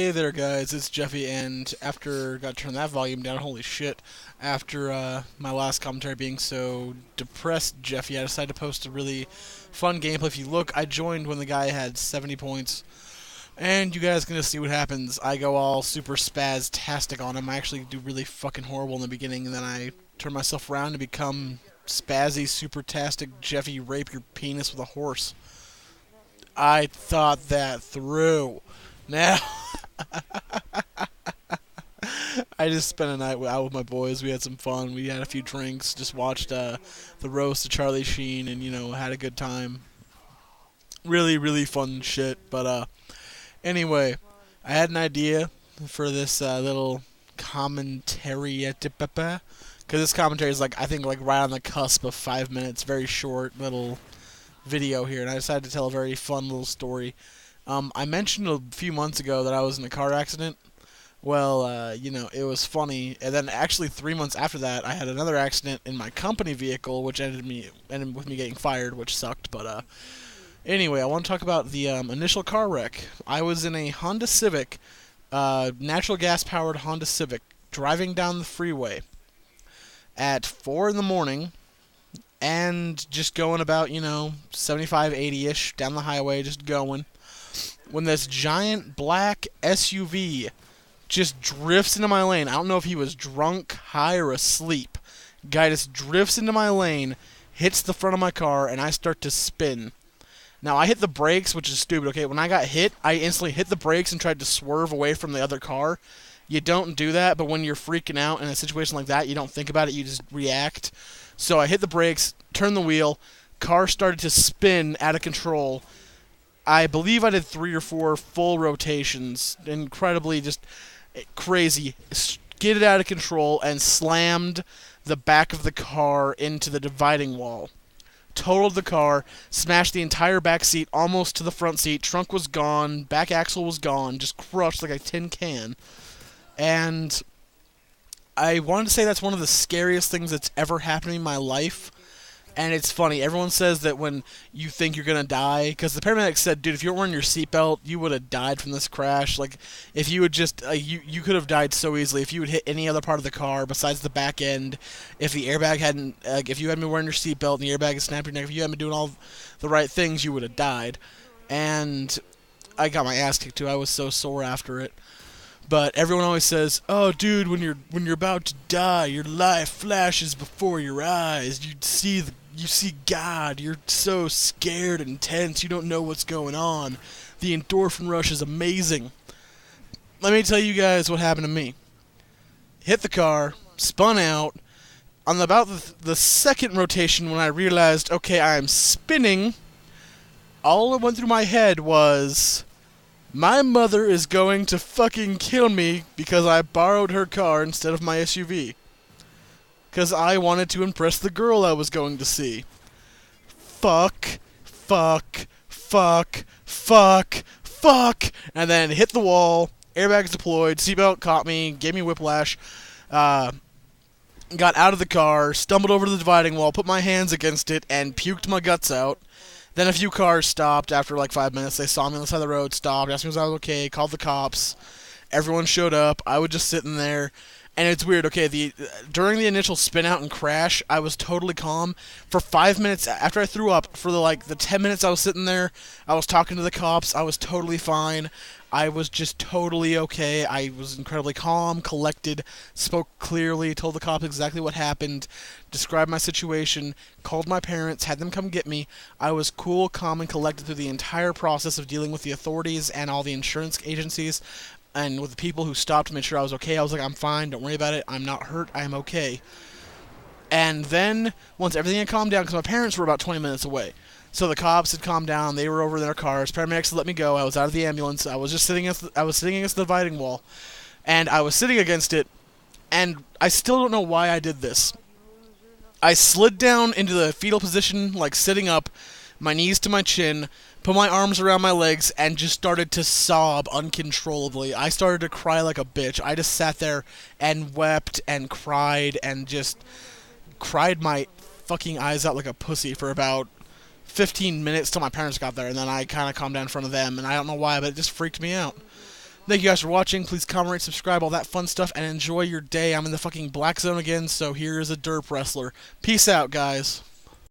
Hey there guys, it's Jeffy, and after got to turn that volume down, holy shit, after my last commentary being so depressed Jeffy, I decided to post a really fun gameplay. If you look, I joined when the guy had 70 points, and you guys gonna see what happens. I go all super spastastic on him. I actually do really fucking horrible in the beginning, and then I turn myself around to become spazzy, super-tastic Jeffy rape your penis with a horse. I thought that through. Now, I just spent a night out with my boys. We had some fun. We had a few drinks. Just watched the roast of Charlie Sheen, and had a good time. Really, really fun shit. But anyway, I had an idea for this little commentary, because this commentary is I think right on the cusp of 5 minutes. Very short little video here, and I decided to tell a very fun little story. I mentioned a few months ago that I was in a car accident. Well, it was funny, and then actually 3 months after that, I had another accident in my company vehicle, which ended with me getting fired, which sucked. But anyway, I want to talk about the initial car wreck. I was in a Honda Civic, natural gas powered Honda Civic, driving down the freeway at 4 in the morning, and just going about 75, 80ish down the highway, just going, when this giant black SUV just drifts into my lane. I don't know if he was drunk, high, or asleep. Guy just drifts into my lane, hits the front of my car, and I start to spin. Now, I hit the brakes, which is stupid, okay? When I got hit, I instantly hit the brakes and tried to swerve away from the other car. You don't do that, but when you're freaking out in a situation like that, you don't think about it, you just react. So I hit the brakes, turned the wheel, car started to spin out of control. I believe I did 3 or 4 full rotations, incredibly just crazy, skidded out of control and slammed the back of the car into the dividing wall. Totaled the car, smashed the entire back seat almost to the front seat, trunk was gone, back axle was gone, just crushed like a tin can. And I wanted to say that's one of the scariest things that's ever happened in my life. And it's funny, everyone says that when you think you're going to die, because the paramedic said, dude, if you weren't wearing your seatbelt, you would have died from this crash. Like, if you would just, you could have died so easily if you would hit any other part of the car besides the back end. If the airbag hadn't, if you hadn't been wearing your seatbelt and the airbag had snapped your neck, if you hadn't been doing all the right things, you would have died. And I got my ass kicked too. I was so sore after it. But everyone always says, "Oh, dude, when you're about to die, your life flashes before your eyes. You see God. You're so scared and tense. You don't know what's going on. The endorphin rush is amazing." Let me tell you guys what happened to me. Hit the car, spun out. On about the second rotation, when I realized, okay, I am spinning, all that went through my head was, my mother is going to fucking kill me because I borrowed her car instead of my SUV. Because I wanted to impress the girl I was going to see. Fuck, fuck, fuck, fuck, fuck. And then hit the wall, airbags deployed, seatbelt caught me, gave me whiplash, got out of the car, stumbled over the dividing wall, put my hands against it, and puked my guts out. Then a few cars stopped after 5 minutes. They saw me on the side of the road, stopped, asked me if I was okay, called the cops. Everyone showed up. I was just sitting there. And it's weird, okay, during the initial spin out and crash, I was totally calm. For 5 minutes after I threw up, for the 10 minutes I was sitting there, I was talking to the cops, I was totally fine. I was just totally okay. I was incredibly calm, collected, spoke clearly, told the cops exactly what happened, described my situation, called my parents, had them come get me. I was cool, calm, and collected through the entire process of dealing with the authorities and all the insurance agencies, and with the people who stopped to make sure I was okay. I was like, I'm fine, don't worry about it, I'm not hurt, I'm okay. And then, once everything had calmed down, because my parents were about 20 minutes away, so the cops had calmed down, they were over in their cars, paramedics had let me go, I was out of the ambulance, I was sitting against the dividing wall, and I was sitting against it, and I still don't know why I did this. I slid down into the fetal position, sitting up, my knees to my chin, put my arms around my legs, and just started to sob uncontrollably. I started to cry like a bitch. I just sat there and wept and cried and just cried my fucking eyes out like a pussy for about 15 minutes till my parents got there, and then I kind of calmed down in front of them, and I don't know why, but it just freaked me out. Thank you guys for watching. Please comment, rate, subscribe, all that fun stuff, and enjoy your day. I'm in the fucking black zone again, so here is a derp wrestler. Peace out, guys.